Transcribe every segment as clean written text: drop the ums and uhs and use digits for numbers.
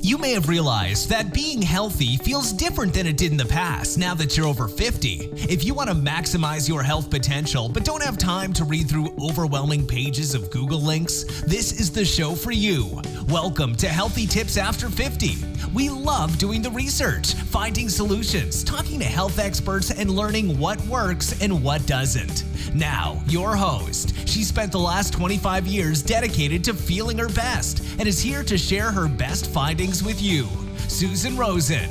You may have realized that being healthy feels different than it did in the past now that you're over 50. If you want to maximize your health potential but don't have time to read through overwhelming pages of Google links, this is the show for you. Welcome to Healthy Tips After 50. We love doing the research, finding solutions, talking to health experts, and learning what works and what doesn't. Now, your host. She spent the last 25 years dedicated to feeling her best and is here to share her best findings with you, Susan Rosen.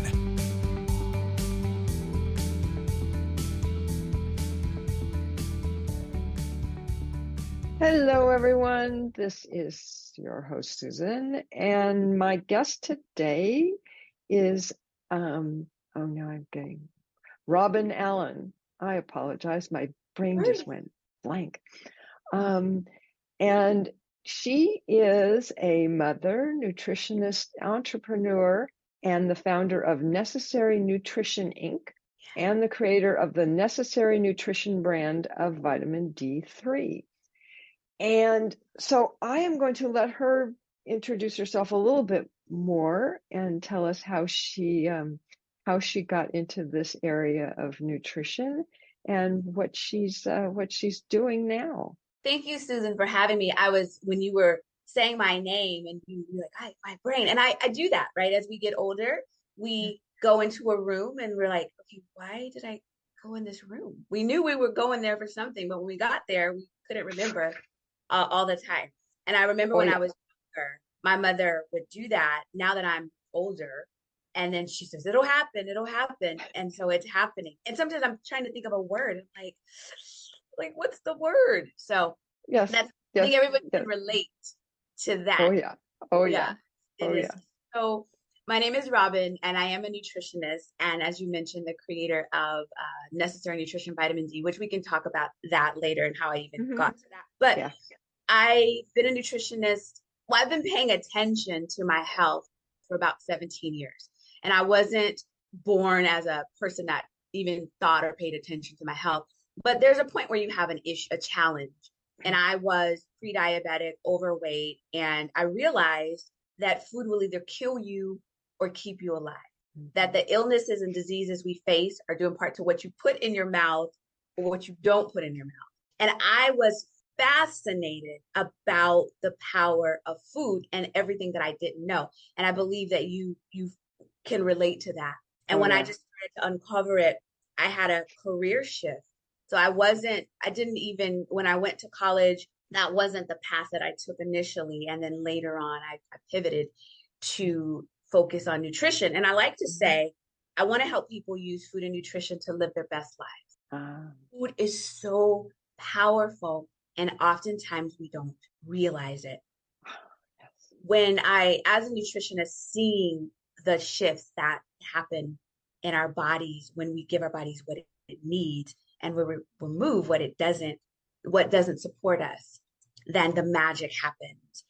Hello, everyone. This is your host, Susan, and my guest today is, Robin Allen. I apologize. My brain just went blank. And she is a mother, nutritionist, entrepreneur, and the founder of Necessary Nutrition, Inc., and the creator of the Necessary Nutrition brand of vitamin D3. And so I am going to let her introduce herself a little bit more and tell us how she got into this area of nutrition and what she's doing now. Thank you, Susan, for having me. When you were saying my name and you were like, my brain. And I do that, right? As we get older, we go into a room and we're like, okay, why did I go in this room? We knew we were going there for something, but when we got there, we couldn't remember all the time. And I remember when I was younger, my mother would do that now that I'm older. And then she says, it'll happen. And so it's happening. And sometimes I'm trying to think of a word. Like, what's the word? So I think everybody can relate to that. Oh yeah. So my name is Robin, and I am a nutritionist. And as you mentioned, the creator of Necessary Nutrition Vitamin D, which we can talk about that later and how I even got to that. But I've been a nutritionist. Well, I've been paying attention to my health for about 17 years. And I wasn't born as a person that even thought or paid attention to my health. But there's a point where you have an issue, a challenge. And I was pre-diabetic, overweight, and I realized that food will either kill you or keep you alive. That the illnesses and diseases we face are due in part to what you put in your mouth or what you don't put in your mouth. And I was fascinated about the power of food and everything that I didn't know. And I believe that you can relate to that. And when I just started to uncover it, I had a career shift. So when I went to college, that wasn't the path that I took initially. And then later on, I pivoted to focus on nutrition. And I like to say, I want to help people use food and nutrition to live their best lives. Food is so powerful. And oftentimes we don't realize it. When as a nutritionist, seeing the shifts that happen in our bodies when we give our bodies what it needs, and we remove what doesn't support us, then the magic happens.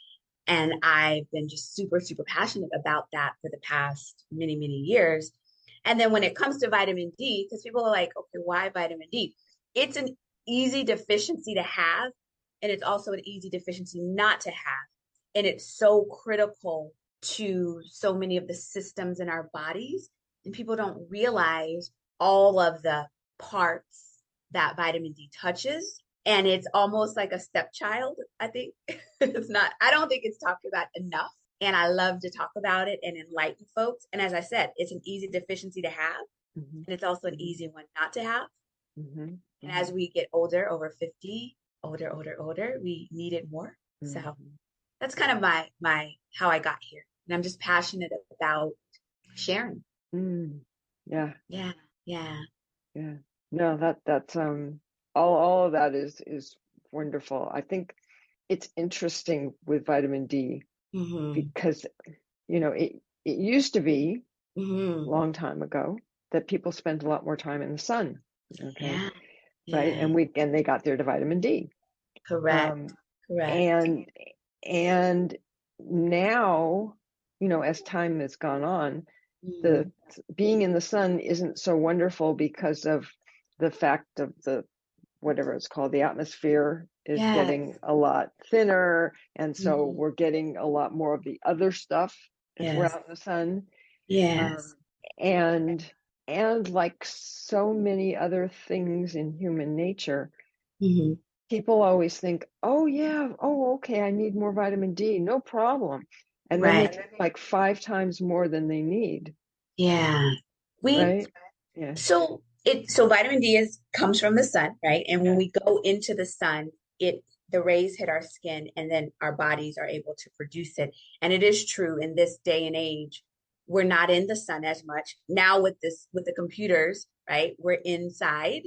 And I've been just super, super passionate about that for the past many, many years. And then when it comes to vitamin D, because people are like, okay, why vitamin D? It's an easy deficiency to have, and it's also an easy deficiency not to have. And it's so critical to so many of the systems in our bodies. And people don't realize all of the parts that vitamin D touches. And it's almost like a stepchild, I think. I don't think it's talked about enough. And I love to talk about it and enlighten folks. And as I said, it's an easy deficiency to have. And it's also an easy one not to have. And as we get older, over 50, older, we need it more. So that's kind of my how I got here. And I'm just passionate about sharing. Yeah. No, that's all of that is wonderful. I think it's interesting with vitamin D because it used to be a long time ago that people spent a lot more time in the sun. Okay. Right. And they got their vitamin D. Correct. And now, as time has gone on, the being in the sun isn't so wonderful because of the fact of the whatever it's called, the atmosphere is getting a lot thinner, and so we're getting a lot more of the other stuff if we're Yes. out in the sun. Yes. And like so many other things in human nature, Hmm. people always think, oh yeah, oh okay, I need more vitamin D, no problem. And then they Right. take like 5 times more than they need, Yeah. We right? Yeah. so vitamin D is comes from the sun, right? And when Yeah. we go into the sun, the rays hit our skin and then our bodies are able to produce it. And it is true in this day and age, we're not in the sun as much. Now with the computers, right? We're inside.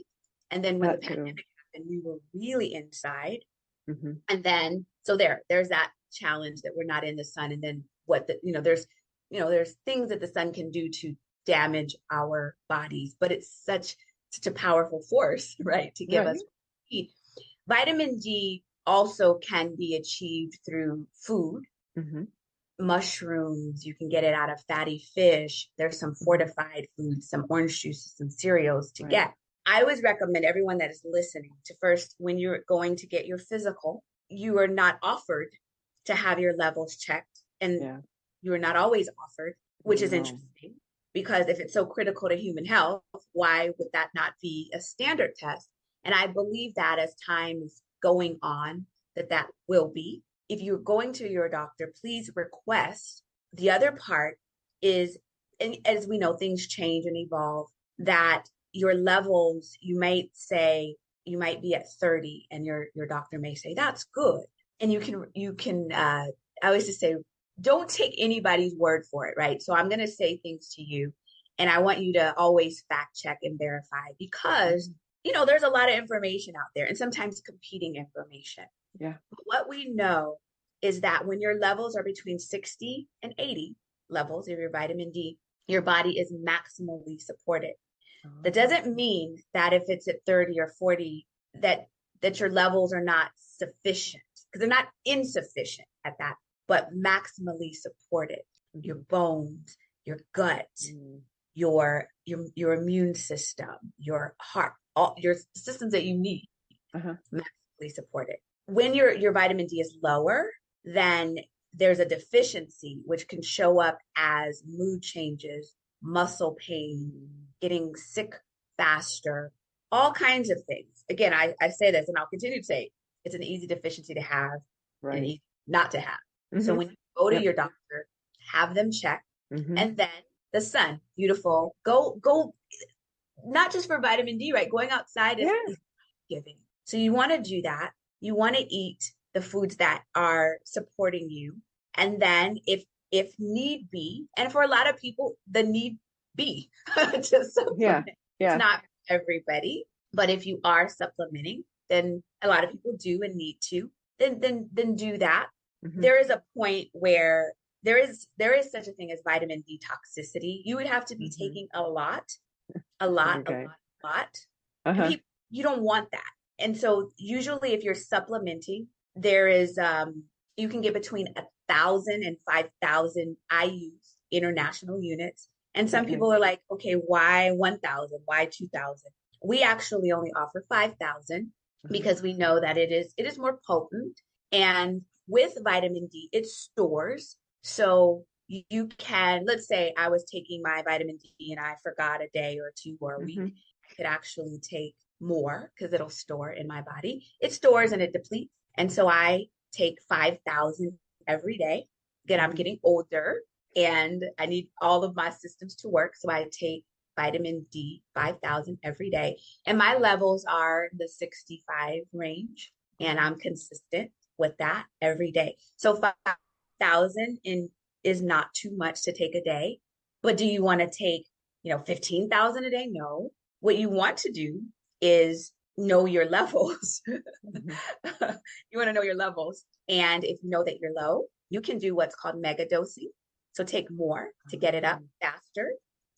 And then when the That too. pandemic happened, we were really inside. Hmm. And then so there's that challenge that we're not in the sun. And then there's things that the sun can do to damage our bodies, but it's such a powerful force, right, to give Right. us heat. Vitamin D also can be achieved through food, Hmm. mushrooms. You can get it out of fatty fish. There's some fortified foods, some orange juices, some cereals to Right. get. I always recommend everyone that is listening to first, when you're going to get your physical, you are not offered to have your levels checked. And Yeah. you are not always offered, which is No. interesting because if it's so critical to human health, why would that not be a standard test? And I believe that as time is going on, that will be. If you're going to your doctor, please request. The other part is, and as we know, things change and evolve, that your levels, you might say, you might be at 30 and your doctor may say, that's good. And I always just say, don't take anybody's word for it, right? So I'm going to say things to you, and I want you to always fact check and verify because, there's a lot of information out there and sometimes competing information. Yeah. But what we know is that when your levels are between 60 and 80 levels of your vitamin D, your body is maximally supported. That doesn't mean that if it's at 30 or 40 that your levels are not sufficient, because they're not insufficient at that, but maximally supported. Mhm. Your bones, your gut, your immune system, your heart, all your systems that you need, maximally supported. When your vitamin D is lower, then there's a deficiency, which can show up as mood changes, muscle pain, getting sick faster, all kinds of things. Again, I say this and I'll continue to say it's an easy deficiency to have and Right. easy not to have. So Mhm. when you go to Yep. your doctor, have them check. Mhm. And then the sun, beautiful. Go, not just for vitamin D, right? Going outside Yeah. is giving. So you want to do that. You want to eat the foods that are supporting you. And then if need be, and for a lot of people, the need be to supplement. Yeah. It's not for everybody, but if you are supplementing, then a lot of people do and need to, then do that. Mhm. There is a point where there is such a thing as vitamin D toxicity. You would have to be taking a lot, Okay. a lot. And Uh-huh. you don't want that. And so usually if you're supplementing, there is you can get between 1,000 and 5,000 IUs, international units. And some Okay. people are like, okay, why 1,000? Why 2,000? We actually only offer 5,000 because we know that it is more potent. And with vitamin D, it stores. So you can, let's say I was taking my vitamin D and I forgot a day or two or a week, Mhm. I could actually take more because it'll store in my body. It stores and it depletes. And so I take 5,000 every day. Again, I'm getting older and I need all of my systems to work. So I take vitamin D 5,000 every day. And my levels are the 65 range. And I'm consistent with that every day. So 5,000 is not too much to take a day. But do you want to take, 15,000 a day? No. What you want to do is know your levels. Mhm. You want to know your levels. And if you know that you're low, you can do what's called mega dosing. So take more to get it up faster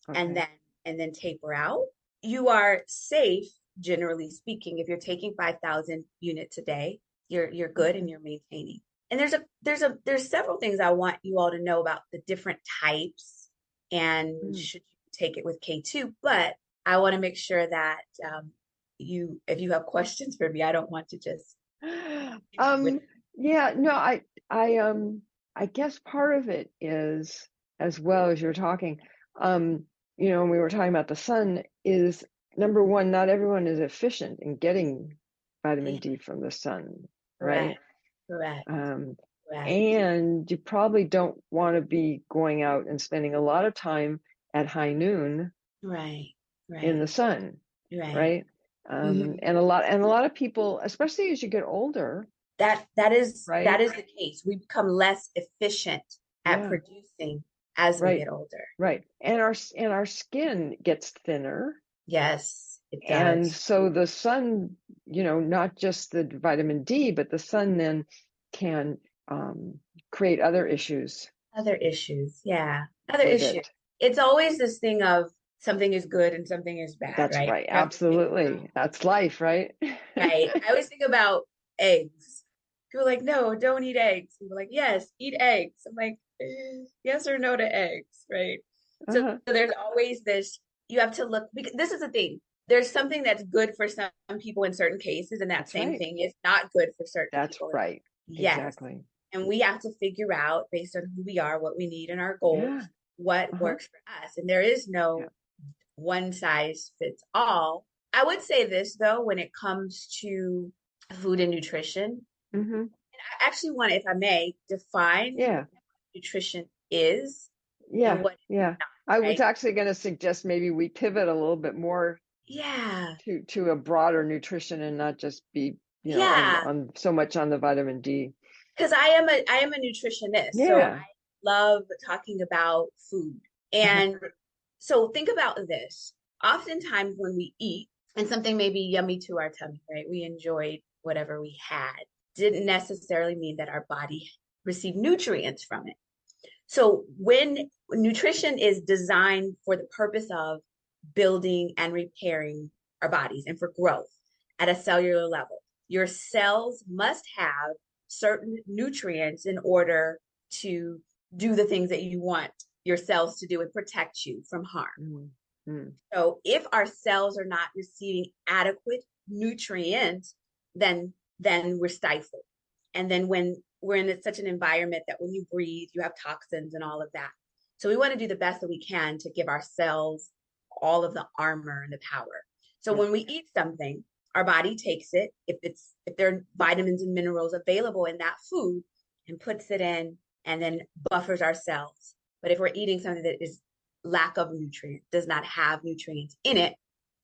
and Okay. then taper out. You are safe, generally speaking, if you're taking 5,000 units a day, you're good and you're maintaining. And there's several things I want you all to know about the different types and should you take it with K2, but I want to make sure that if you have questions for me, I don't want to just Yeah, no, I guess part of it is as well as you're talking. When we were talking about the sun, is number one, not everyone is efficient in getting vitamin D from the sun, right? Correct. Correct. And you probably don't want to be going out and spending a lot of time at high noon in the sun, right? And a lot of people, especially as you get older, that is the case. We become less efficient at producing as we get older. Right. And our skin gets thinner. Yes, it does. And so the sun, not just the vitamin D, but the sun then can create other issues. Yeah. Other issues. It's always this thing of something is good and something is bad, That's right? Right. Absolutely. That's life, right? Right. I always think about eggs. People are like, no, don't eat eggs. People are like, yes, eat eggs. I'm like, yes or no to eggs, right? So there's always this, you have to look, because this is the thing. There's something that's good for some people in certain cases, and that same thing is not good for certain people. That's right. Yes. Exactly. And we have to figure out, based on who we are, what we need in our goals, what works for us. And there is no one size fits all. I would say this, though, when it comes to food and nutrition, and I actually want to, if I may, define what nutrition is. And what it's not, I was actually going to suggest maybe we pivot a little bit more to a broader nutrition and not just be on so much on the vitamin D. Because I am a nutritionist, so I love talking about food. And so think about this. Oftentimes when we eat, and something may be yummy to our tummy, right? We enjoyed whatever we had. Didn't necessarily mean that our body received nutrients from it. So when nutrition is designed for the purpose of building and repairing our bodies and for growth at a cellular level, your cells must have certain nutrients in order to do the things that you want your cells to do and protect you from harm. So if our cells are not receiving adequate nutrients, then we're stifled. And then when we're in such an environment that when you breathe, you have toxins and all of that. So we want to do the best that we can to give our cells all of the armor and the power. So when we eat something, our body takes it, if there are vitamins and minerals available in that food, and puts it in and then buffers our cells. But if we're eating something that is lack of nutrients, does not have nutrients in it,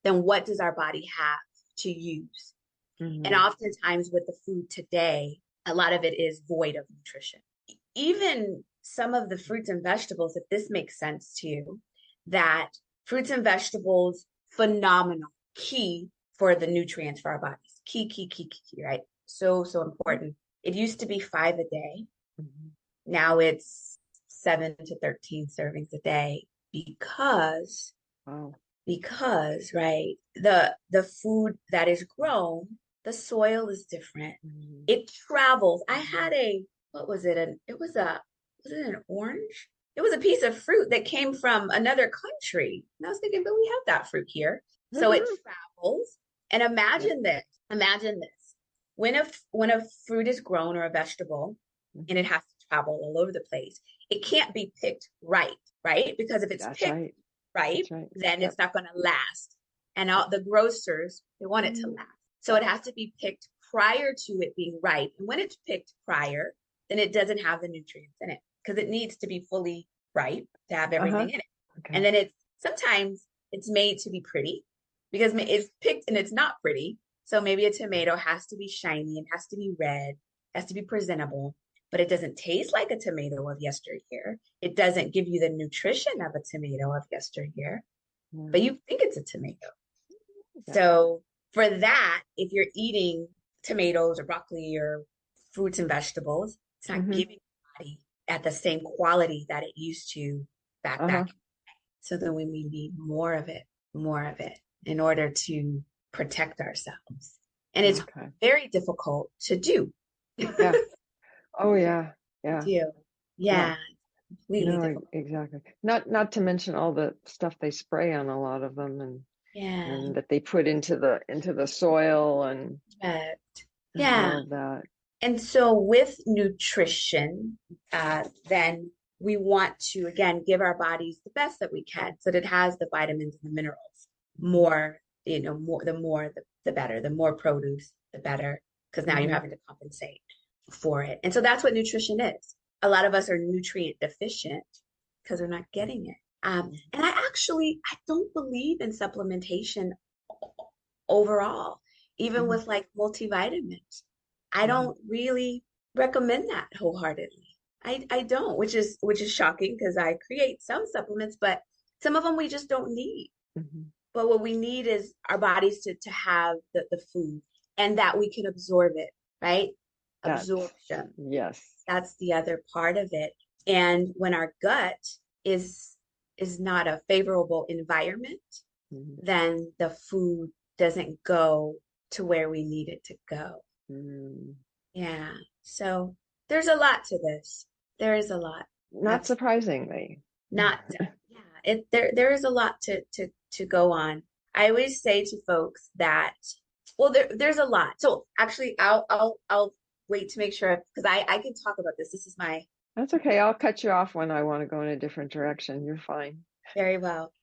then what does our body have to use? And oftentimes with the food today, a lot of it is void of nutrition. Even some of the fruits and vegetables, if this makes sense to you, that fruits and vegetables, phenomenal, key for the nutrients for our bodies. Key, right? So important. It used to be 5 a day. Now it's 7 to 13 servings a day because, right, the food that is grown, the soil is different. It travels. I had what was it? Was it an orange? It was a piece of fruit that came from another country. And I was thinking, but we have that fruit here. So it travels. And imagine this. When a fruit is grown or a vegetable and it has to travel all over the place, it can't be picked right? Because if it's picked right, then it's not going to last. And the grocers, they want it to last. So it has to be picked prior to it being ripe. And when it's picked prior, then it doesn't have the nutrients in it because it needs to be fully ripe to have everything in it. And then sometimes it's made to be pretty because it's picked and it's not pretty. So maybe a tomato has to be shiny and has to be red, has to be presentable, but it doesn't taste like a tomato of yesteryear. It doesn't give you the nutrition of a tomato of yesteryear, but you think it's a tomato. So for that, if you're eating tomatoes or broccoli or fruits and vegetables, it's not giving your body at the same quality that it used to back. So then we need more of it in order to protect ourselves. And it's very difficult to do. Oh, yeah. Yeah. Completely difficult. Exactly. Not to mention all the stuff they spray on a lot of them and that they put into the soil and all of that. And so with nutrition, then we want to, again, give our bodies the best that we can so that it has the vitamins and the minerals more, the better, the more produce, the better, because now you're having to compensate for it. And so that's what nutrition is. A lot of us are nutrient deficient because we're not getting it. And I don't believe in supplementation overall, even with like multivitamins. I don't really recommend that wholeheartedly. I don't, which is shocking because I create some supplements, but some of them we just don't need. But what we need is our bodies to have the food and that we can absorb it, right? Absorption. Yes. That's the other part of it. And when our gut is not a favorable environment, then the food doesn't go to where we need it to go. Yeah. So there's a lot to this. There is a lot. Not surprisingly. There is a lot to go on. I always say to folks that, well, there's a lot. So actually, I'll wait to make sure because I can talk about this. This is my. That's okay. I'll cut you off when I want to go in a different direction. You're fine. Very well.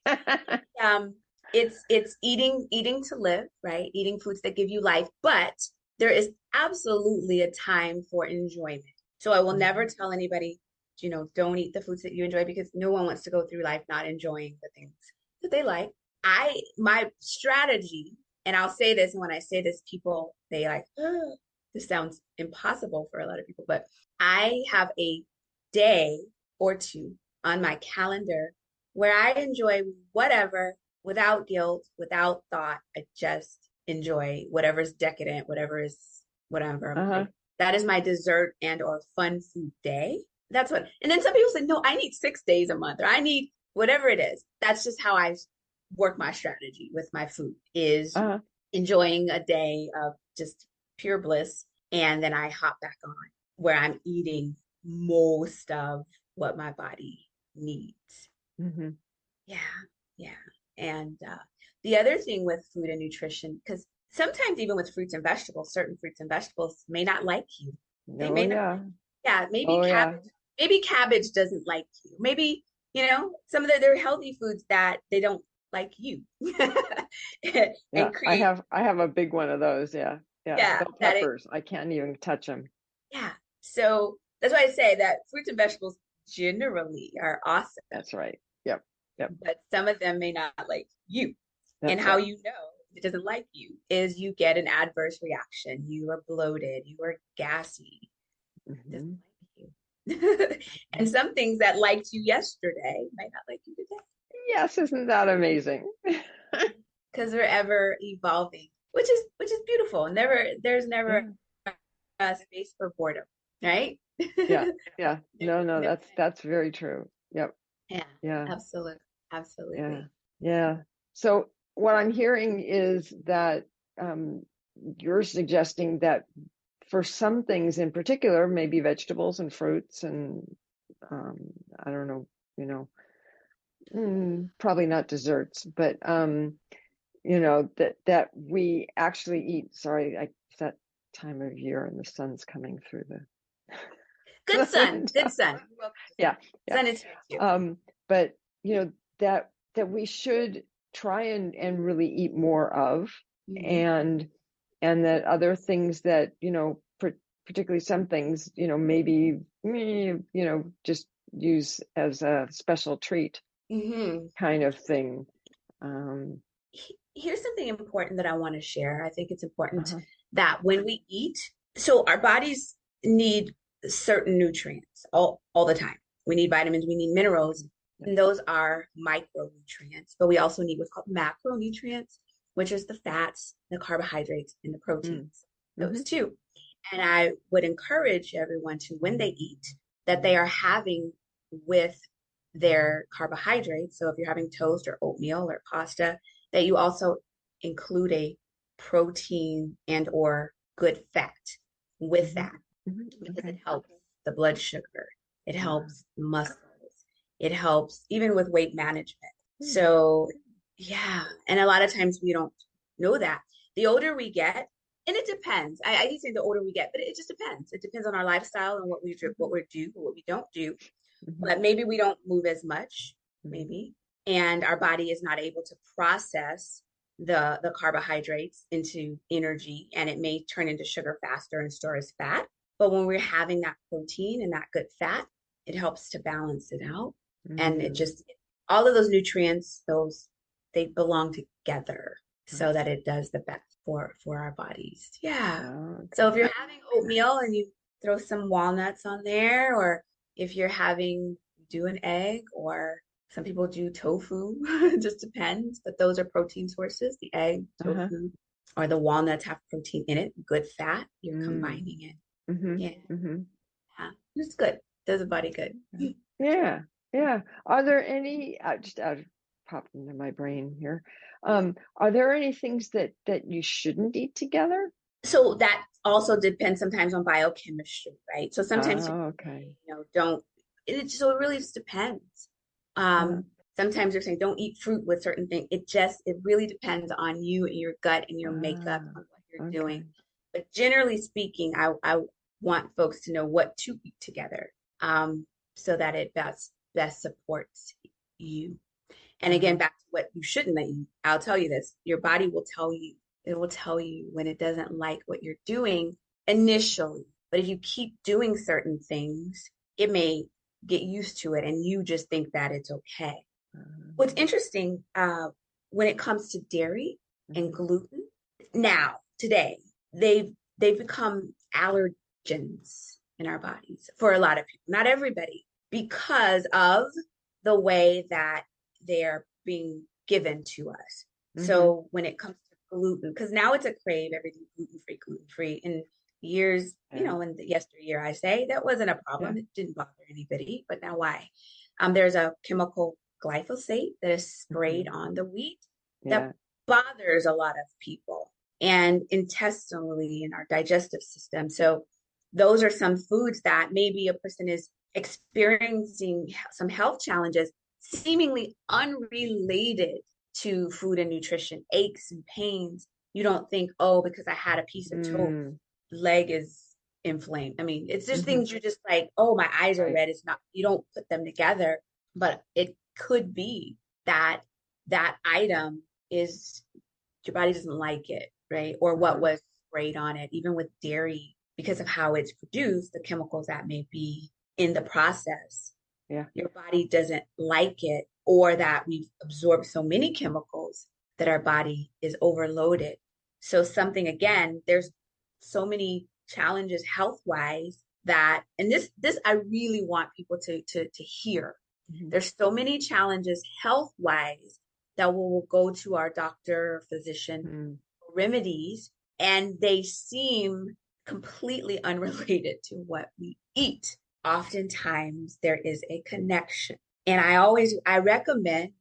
It's eating to live, right? Eating foods that give you life, but there is absolutely a time for enjoyment. So I will never tell anybody, don't eat the foods that you enjoy because no one wants to go through life not enjoying the things that they like. My strategy, and I'll say this, and when I say this, people, they like, oh, this sounds impossible for a lot of people, but I have a day or two on my calendar where I enjoy whatever without guilt, without thought. I just enjoy whatever's decadent, whatever. That is my dessert and or fun food day. That's what, and then some people say, no, I need 6 days a month, or I need whatever it is. That's just how I work my strategy with my food is enjoying a day of just pure bliss. And then I hop back on where I'm eating most of what my body needs. Yeah. And the other thing with food and nutrition, because sometimes even with fruits and vegetables, certain fruits and vegetables may not like you. They may not. Yeah, maybe cabbage. Maybe cabbage doesn't like you. Maybe, some of they're healthy foods that they don't like you. I have a big one of those. Yeah. Bell peppers. I can't even touch them. Yeah. So that's why I say that fruits and vegetables generally are awesome. That's right. Yep. But some of them may not like you. And how you know it doesn't like you is you get an adverse reaction. You are bloated. You are gassy. It doesn't like you. And some things that liked you yesterday might not like you today. Yes, isn't that amazing? Because we're ever evolving, which is beautiful. There's never a space for boredom, right? Yeah. No, that's very true. Yep. Yeah. Absolutely. Yeah. So what I'm hearing is that you're suggesting that for some things in particular, maybe vegetables and fruits and I don't know, probably not desserts, but that we actually eat. Sorry, it's that time of year and the sun's coming through the good sun. Yeah. Sun is here too. But that we should try and really eat more of, and that other things that particularly some things maybe just use as a special treat kind of thing. Here's something important that I want to share. I think it's important that when we eat, so our bodies need certain nutrients all the time. We need vitamins, we need minerals, and those are micronutrients. But we also need what's called macronutrients, which is the fats, the carbohydrates, and the proteins. Those two. And I would encourage everyone to, when they eat, that they are having with their carbohydrates. So if you're having toast or oatmeal or pasta, that you also include a protein and or good fat with that, because it helps the blood sugar. It helps muscles. It helps even with weight management. So yeah. And a lot of times we don't know that. The older we get, and it depends. I hate saying the older we get, but it just depends. It depends on our lifestyle and what we do, what we don't do. but maybe we don't move as much, maybe, and our body is not able to process the carbohydrates into energy, and it may turn into sugar faster and store as fat. But when we're having that protein and that good fat, it helps to balance it out. And it just, all of those nutrients, they belong together so that it does the best for our bodies. Yeah. Okay. So if you're having oatmeal and you throw some walnuts on there, or if you're do an egg, or some people do tofu, it just depends. But those are protein sources, the egg, tofu, or the walnuts have protein in it, good fat, you're combining it. Yeah. Yeah. It's good. Does the body good. Yeah. Yeah. Are there any, just out of popped into my brain here, are there any things that you shouldn't eat together? So that also depends sometimes on biochemistry, right? So sometimes okay. don't so it really just depends. Sometimes you're saying don't eat fruit with certain things. It really depends on you and your gut and your makeup on what you're doing. But generally speaking, I want folks to know what to eat together, so that it best supports you. And again, back to what you shouldn't eat. I'll tell you this: your body will tell you. It will tell you when it doesn't like what you're doing initially. But if you keep doing certain things, it may get used to it, and you just think that it's okay. What's interesting, when it comes to dairy and gluten, now today they've become allergens in our bodies for a lot of people, not everybody, because of the way that they're being given to us. So when it comes to gluten, because now it's a crave, everything gluten free. In years, in the yesteryear, I say that wasn't a problem. It didn't bother anybody, but now why? There's a chemical glyphosate that is sprayed on the wheat that bothers a lot of people, and intestinally in our digestive system. So those are some foods that maybe a person is experiencing some health challenges, seemingly unrelated to food and nutrition, aches and pains. You don't think, oh, because I had a piece of toast, leg is inflamed. I mean, it's just things you're just like, oh, my eyes are red. It's not, you don't put them together, but it could be that item is, your body doesn't like it, right? Or what was sprayed on it, even with dairy, because of how it's produced, the chemicals that may be in the process. Your body doesn't like it, or that we've absorbed so many chemicals that our body is overloaded. So something, again, there's so many challenges health-wise that, and this I really want people to hear. There's so many challenges health-wise that we'll go to our doctor or physician remedies, and they seem completely unrelated to what we eat. Oftentimes there is a connection. And I recommend,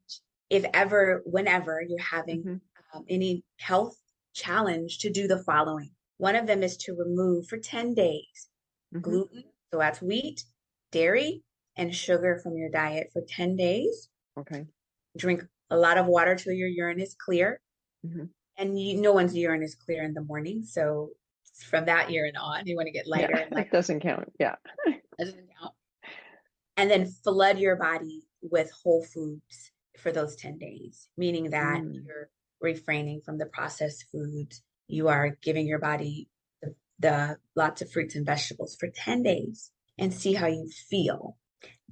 whenever you're having any health challenge, to do the following. One of them is to remove for 10 days gluten, so that's wheat, dairy, and sugar from your diet for 10 days. Drink a lot of water till your urine is clear. And no one's urine is clear in the morning. So from that urine on, you want to get lighter and lighter. It doesn't count. Doesn't count. And then flood your body with whole foods for those 10 days, meaning that you're refraining from the processed foods. You are giving your body the lots of fruits and vegetables for 10 days, and see how you feel.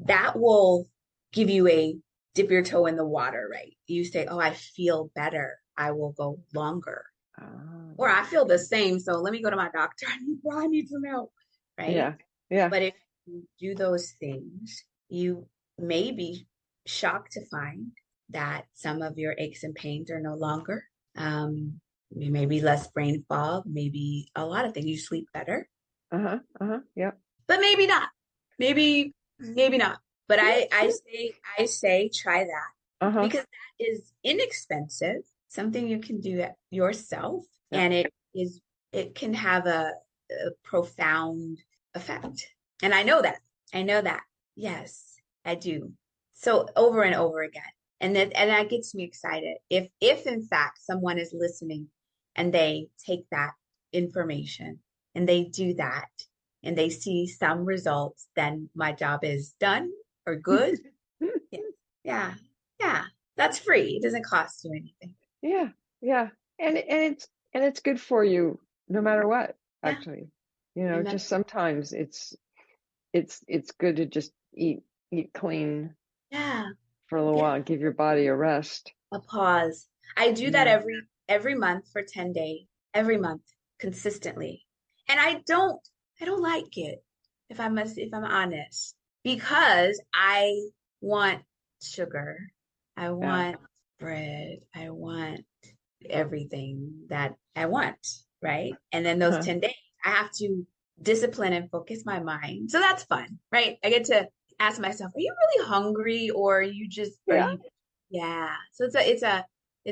That will give you a dip your toe in the water, right? You say, oh, I feel better. I will go longer. Or I feel the same, so let me go to my doctor. I need some help, right? But if you do those things, you may be shocked to find that some of your aches and pains are no longer. Maybe less brain fog, maybe a lot of things. You sleep better. But maybe not. Maybe not. But I say try that, because that is inexpensive, something you can do yourself, and it can have a profound effect. And I know that. Yes, I do. So over and over again. And that gets me excited. If in fact someone is listening and they take that information and they do that and they see some results, then my job is done. or good. Yeah. Yeah. Yeah. That's free. It doesn't cost you anything. Yeah, yeah. And it's good for you no matter what, Yeah. actually. No matter. Just sometimes it's good to just eat clean Yeah. for a little Yeah. while, give your body a rest. A pause. I do that Yeah. every month for 10 days, every month consistently. And I don't like it if I'm honest, because I want sugar. I Yeah. want bread. I want everything that I want, right? And then those Uh-huh. 10 days, I have to discipline and focus my mind. So that's fun, right? I get to ask myself, are you really hungry, or are Yeah. you, yeah. So it's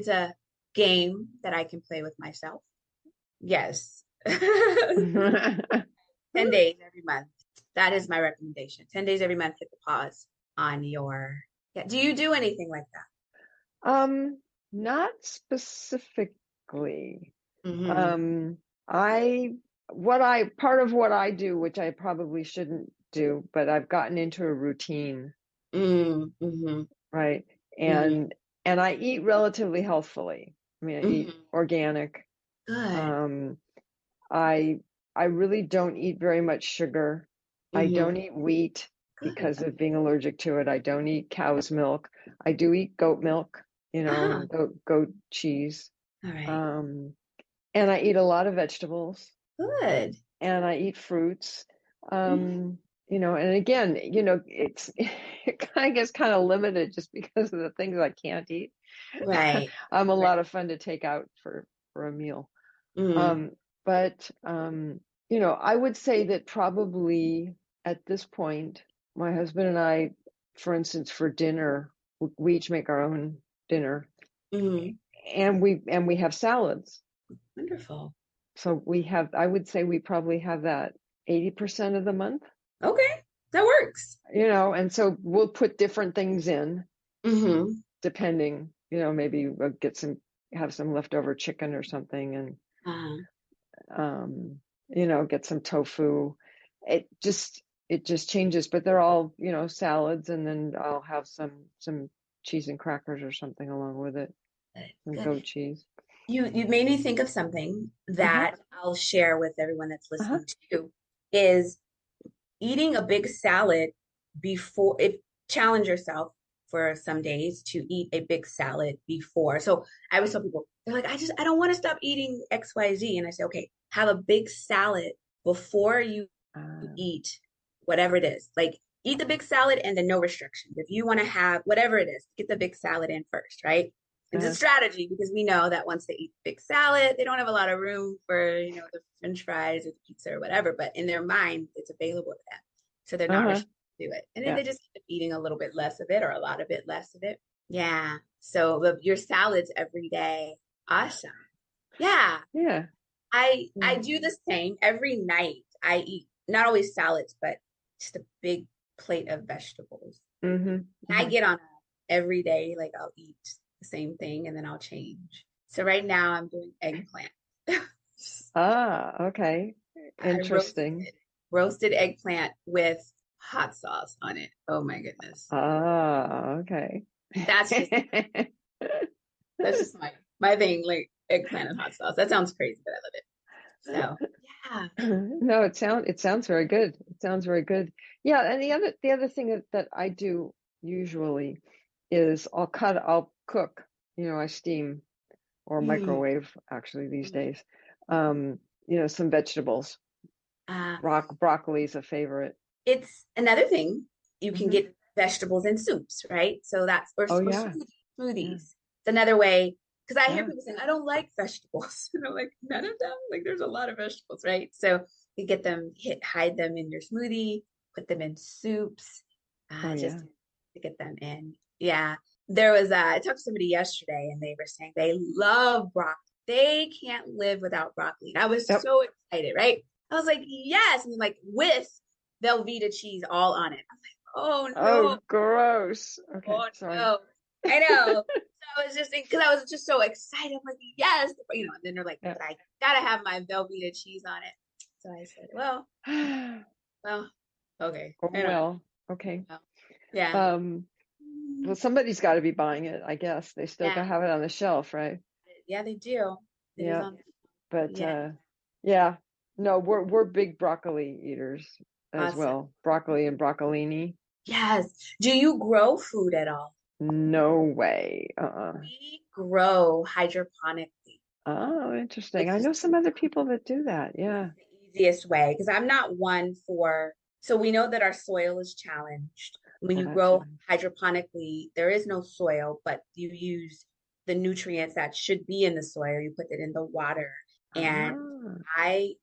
a game that I can play with myself. Yes. 10 days every month. That is my recommendation. 10 days every month, hit the pause on your, yeah. Do you do anything like Um, Not specifically. that? Mm-hmm. Um, I part of what I do, which I probably shouldn't do, but I've gotten into a routine, Mm-hmm. right? Mm-hmm. And I eat relatively healthfully. I mean, I eat Mm-hmm. organic. Good. Um, I I really don't eat very much sugar. I Mm-hmm. don't eat wheat Good. because of being allergic to it. I don't eat cow's milk. I do eat goat milk, Uh-huh. and goat cheese. All right. Um, and I eat a lot of vegetables Good. and I eat fruits. Mm-hmm. And again, it's it kind of gets kind of limited just because of the things I can't eat. Right. I'm a Right. lot of fun to take out for a meal. Mm-hmm. But I would say that probably at this point, my husband and I, for instance, for dinner, we each make our own dinner, Mm-hmm. and we have salads. Wonderful. So I would say we probably have that 80% of the month, Okay. That works. and so we'll put different things in Mm-hmm. depending, maybe we'll have some leftover chicken or something, and Uh-huh. um, get some tofu. It just changes, but they're all, salads, and then I'll have some cheese and crackers or something along with it, Good. some Good. goat cheese. You made me think of something Uh-huh. that I'll share with everyone that's Uh-huh. listening to you, is eating a big salad before. If challenge yourself for some days to eat a big salad before. So I always tell people, they're like, I don't want to stop eating XYZ. And I say, okay, have a big salad before you Uh, eat whatever it is. Like, eat the big salad and then no restrictions. If you want to have whatever it is, get the big salad in first, right? It's a uh, strategy, because we know that once they eat big salad, they don't have a lot of room for, the French fries or the pizza or whatever, but in their mind, it's available to them. So they're not uh-huh. restricted to it. And then Yeah. they just keep eating a little bit less of it, or a lot of it less of it. Yeah. So your salads every day. Awesome. Yeah. Yeah. I Yeah. do the same every night. I eat not always salads, but just a big plate of vegetables. Mm-hmm. I Mm-hmm. get on every day, like I'll eat the same thing and then I'll change. So right now I'm doing eggplant. Okay. I Interesting. roasted eggplant with hot sauce on it. Oh my goodness. Okay. That's just that's just my thing, like eggplant and hot sauce. That sounds crazy, but I love it. So yeah. No, it sounds very good. It sounds very good. Yeah, and the other thing that I do usually is I'll cook, I steam or Mm. microwave actually these days. Some vegetables. Uh, Broccoli is a favorite. it's another thing. You can Hmm. get vegetables in soups, right? So that's Oh or yeah. Yeah. smoothies. It's another way, because I hear Yeah. people saying, I don't like vegetables. And I'm like, none of them? Like, there's a lot of vegetables, right? So you get them, hide them in your smoothie, put them in soups, Oh just yeah. to get them in. Yeah. There was, I talked to somebody yesterday and they were saying they love broccoli. They can't live without broccoli. And I was Yep. so excited, right? I was like, yes. And like, with Velveeta cheese all on it. I'm like, oh no, Oh, gross. Okay, oh sorry. no. I know. So I was just because I was just so excited. I'm like, yes, and then they're like, Yeah. but I gotta have my Velveeta cheese on it. So I said, well, okay. Oh, I don't well, okay. know. Yeah. Well, somebody's got to be buying it, I guess. They still got to Yeah. have it on the shelf, right? Yeah, they do. It is Yeah. on. But Yeah. yeah, no, we're big broccoli eaters as Awesome. well. Broccoli and broccolini. Yes. Do you grow food at all? No way. We grow hydroponically, Oh, interesting. which I is know some other people that do that. Yeah. the easiest way because I'm not one for, so we know that our soil is challenged. When Oh, you that's grow right. hydroponically, there is no soil, but you use the nutrients that should be in the soil. You put it in the water. And Ah, I,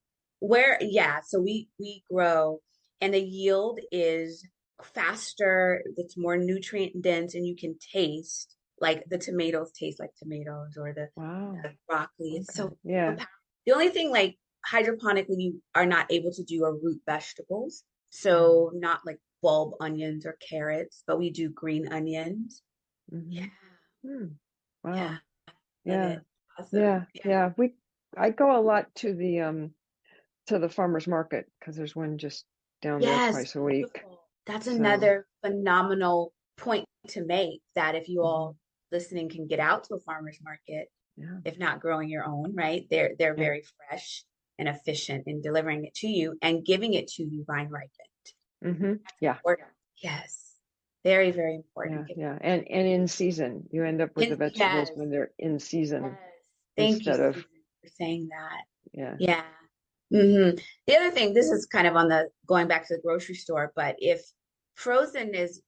yeah, so we grow and the yield is faster, it's more nutrient dense, and you can taste like the tomatoes taste like tomatoes or wow. the broccoli. It's Okay. so Yeah. the only thing like hydroponically you are not able to do are root vegetables. Mm-hmm. So not like bulb onions or carrots, but we do green onions. Mm-hmm. Yeah, Hmm. yeah, Wow. love Yeah. it. Awesome. Yeah. Yeah. Yeah. I go a lot to the farmers market because there's one just down there Yes, twice a week. beautiful. That's So, another phenomenal point to make that if you mhm. all listening can get out to a farmer's market, Yeah. if not growing your own, right? They're Yeah. very fresh and efficient in delivering it to you and giving it to you vine ripened. Mm-hmm. Yeah. Important. Yes. Very, very Yeah. important. Yeah. And in season, you end up with the Yes. vegetables when they're in Yes. season Thank you, instead of, Susan, for saying that. yeah. Yeah. The other thing, this is kind of on the going back to the grocery store, but if frozen is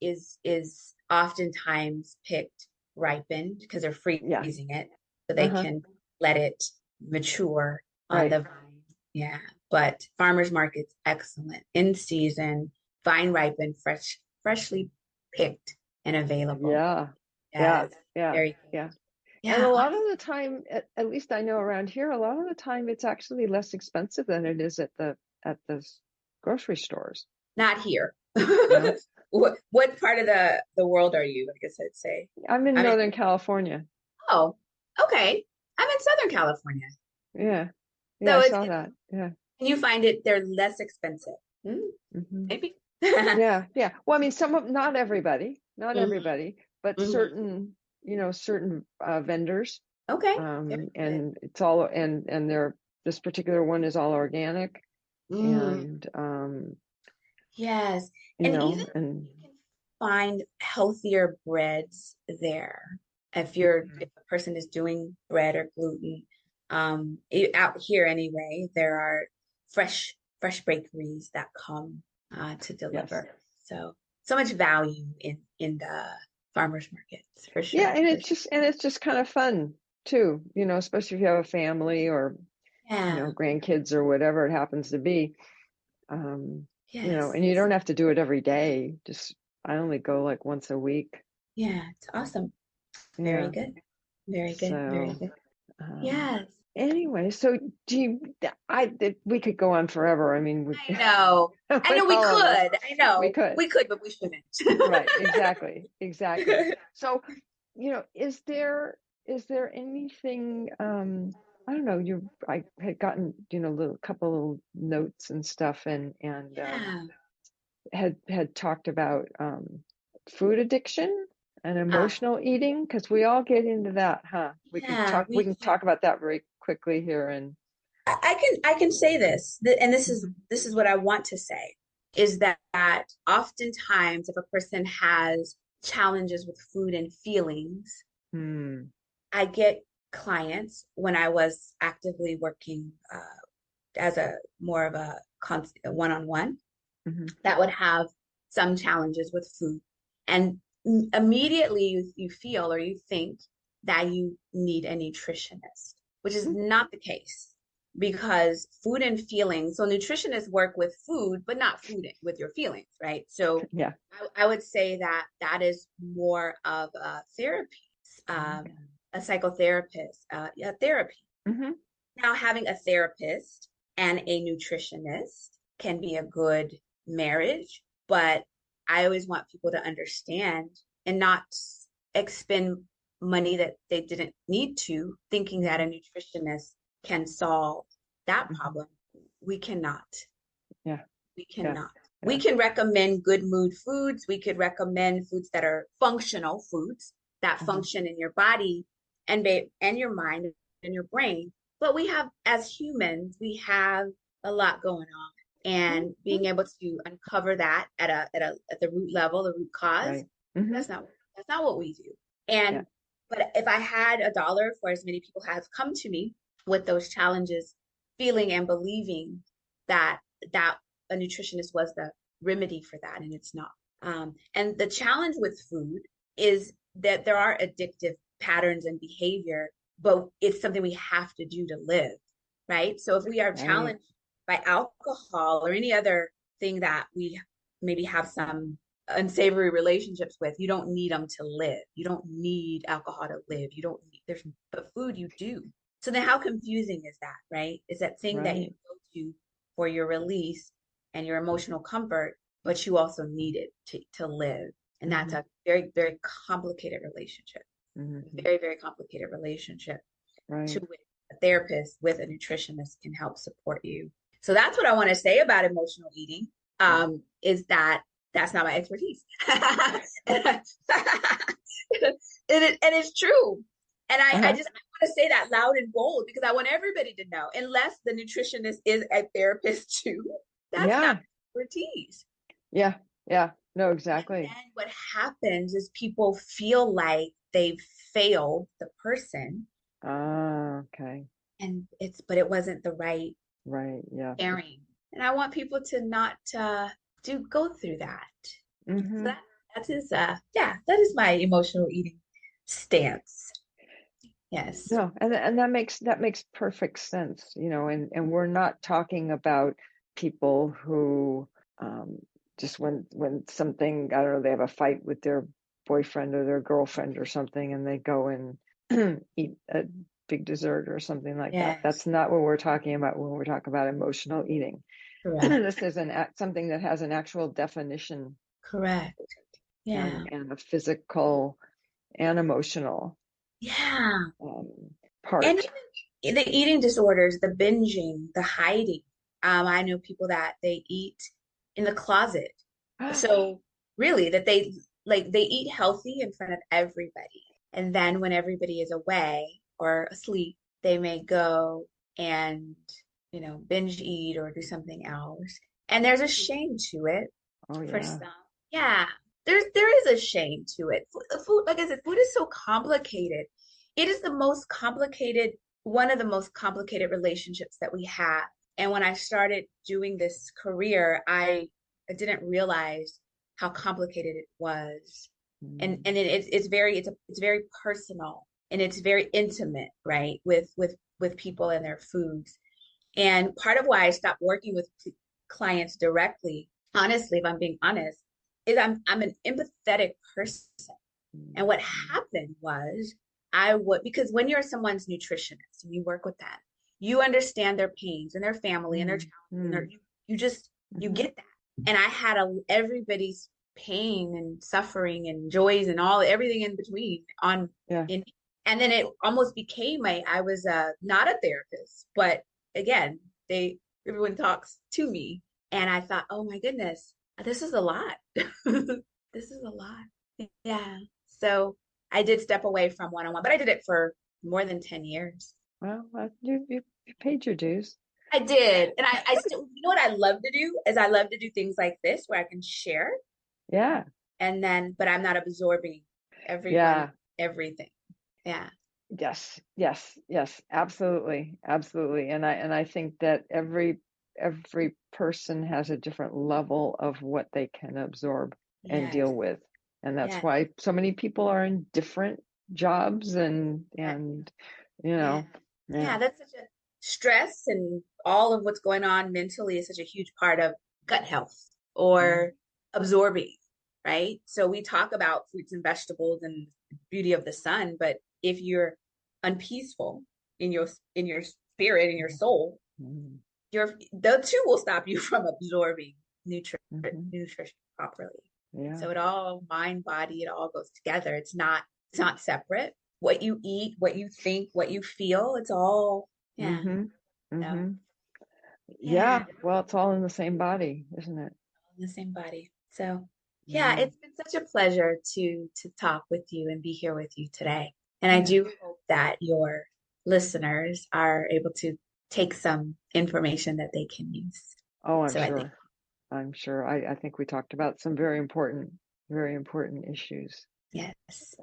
oftentimes picked ripened because they're Yeah. freezing it so they Uh-huh. can let it mature on Right. the vine. Yeah. But farmers market's excellent. In season, vine ripened, freshly picked and available. Yeah. Yeah. Yes. Yeah. Very good. Yeah. And Yeah. a lot of the time, at least I know around here, a lot of the time it's actually less expensive than it is at the grocery stores. Not here. No, What part of the world are you? I guess I'd say. I'm in I'm in, Northern California. oh, okay. I'm in Southern California. Yeah. Yeah, So I it's, saw that. Yeah. and you find it they're less expensive. Hmm. Maybe. Yeah. Yeah. Well, I mean, not Mhm, everybody, but mhm. certain vendors. Okay. Very good. And it's all, and this particular one is all organic Mm, and, yes. And even and you can find healthier breads there. If a person is doing bread or gluten, out here anyway, there are fresh bakeries that come to yes. deliver. So so much value in the farmers markets for Yeah, sure. and For sure. it's just kind of fun too, especially if you have a family or, Yeah. grandkids or whatever it happens to be. Yes. And you don't have to do it every day. Just I only go like once a week. Yeah. It's awesome. Very Yeah. good. Very good. Very So, good. um, Yes. anyway, so we could go on forever. I mean, I know. I know with we all of this, could. I we know. could. We could, but we shouldn't. Right, exactly, exactly. So, is there anything, I don't know, I had gotten, little couple little notes and stuff and Yeah. had talked about food addiction and Uh, emotional eating because we all get into that, huh? yeah, We we can do. talk about that very quickly here and I can say this, and Mhm. this is what I want to say, is that oftentimes if a person has challenges with food and feelings, Hmm. I get clients when I was actively working as a more of a one-on-one Mhm. that would have some challenges with food. And immediately you feel or you think that you need a nutritionist, which is not the case because food and feelings. So nutritionists work with food, but not food with your feelings, right? So Yeah. I would say that that is more of a therapy, Okay. a psychotherapist, a therapy. Hmm. Now, having a therapist and a nutritionist can be a good marriage, but I always want people to understand and not expend money that they didn't need to, thinking that a Hmm. nutritionist can solve that Hmm. problem. We cannot. Yeah. We Yeah. cannot. We can recommend good mood foods. We could recommend foods that are functional foods that function in your body and your mind and your brain. But we have, as humans, we have a lot going on, and being able to uncover that at the root level, the root cause, Right. that's not what we do. And but if I had a dollar for as many people have come to me with those challenges, feeling and believing that a nutritionist was the remedy for that, and it's not. And the challenge with food is that there are addictive patterns and behavior, but it's something we have to do to live, right? So if we are challenged by alcohol or any other thing that we maybe have some unsavory relationships with, you don't need them to live. You don't need alcohol to live. You don't need, but food you do. So then how confusing is that, right? It's that thing that you go to for your release and your emotional comfort, but you also need it to live. And that's a very, very complicated relationship. Very, very complicated relationship to which a therapist with a nutritionist can help support you. So that's what I want to say about emotional eating, is that that's not my expertise. And it's true. And I just want to say that loud and bold because I want everybody to know, unless the nutritionist is a therapist too, that's not expertise. Yeah. No, exactly. And then what happens is people feel like they've failed the person. Okay. And but it wasn't the right pairing. And I want people to not go through that. So that is my emotional eating stance. Yes. No, and that makes perfect sense, and we're not talking about people who just when something, I don't know, they have a fight with their boyfriend or their girlfriend or something, and they go and eat a big dessert or something like that. That's not what we're talking about when we're talking about emotional eating. Correct. This is something that has an actual definition. Correct. Yeah. And a physical and emotional part. And even the eating disorders, the binging, the hiding. I know people that they eat in the closet. So really that they eat healthy in front of everybody. And then when everybody is away or asleep, they may go and, binge eat or do something else. And there's a shame to it for some. Yeah. There is a shame to it. Food, like I said, food is so complicated. It is one of the most complicated relationships that we have. And when I started doing this career, I didn't realize how complicated it was. And it's very personal and it's very intimate, right? With people and their foods. And part of why I stopped working with clients directly, honestly, if I'm being honest, is I'm an empathetic person. And what happened was because when you're someone's nutritionist and you work with them, you understand their pains and their family and their challenges. And you get that. And I had everybody's pain and suffering and joys and everything in between and then it almost became I was not a therapist, but again, everyone talks to me. And I thought, oh my goodness, this is a lot. This is a lot. Yeah. So I did step away from one-on-one, but I did it for more than 10 years. Well, you paid your dues. I did. And I still, what I love to do is I love to do things like this where I can share. Yeah. And then, but I'm not absorbing everything. Yeah. Yes, absolutely. And I think that every person has a different level of what they can absorb and deal with. And that's why so many people are in different jobs and that's such a stress, and all of what's going on mentally is such a huge part of gut health or absorbing, right? So we talk about fruits and vegetables and beauty of the sun, but if you're unpeaceful in your spirit, in your soul, the two will stop you from absorbing nutrition properly. Yeah. So it all, mind, body, it all goes together. It's not separate. What you eat, what you think, what you feel, it's all Yeah. Well, it's all in the same body, isn't it? In the same body. So yeah, it's been such a pleasure to talk with you and be here with you today. And I do hope that your listeners are able to take some information that they can use. Oh, I'm So sure. I'm sure. I think we talked about some very important issues. Yes.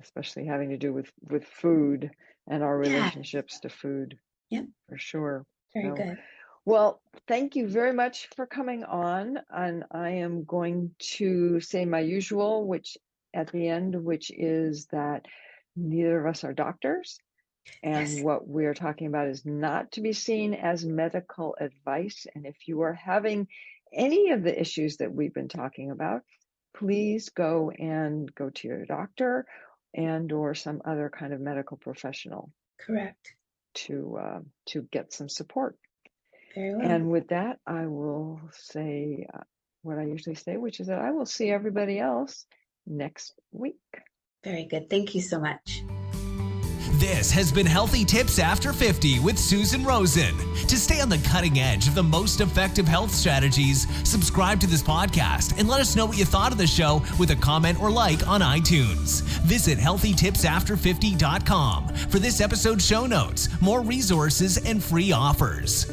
Especially having to do with food and our relationships to food. Yeah. For sure. Very good. Well, thank you very much for coming on. And I am going to say my usual, which at the end, which is that neither of us are doctors. And what we're talking about is not to be seen as medical advice. And if you are having any of the issues that we've been talking about, please go to your doctor and or some other kind of medical professional. Correct. To get some support. Very well. And with that, I will say what I usually say, which is that I will see everybody else next week. Very good. Thank you so much. This has been Healthy Tips After 50 with Susan Rosen. To stay on the cutting edge of the most effective health strategies, subscribe to this podcast and let us know what you thought of the show with a comment or like on iTunes. Visit healthytipsafter50.com for this episode's show notes, more resources, and free offers.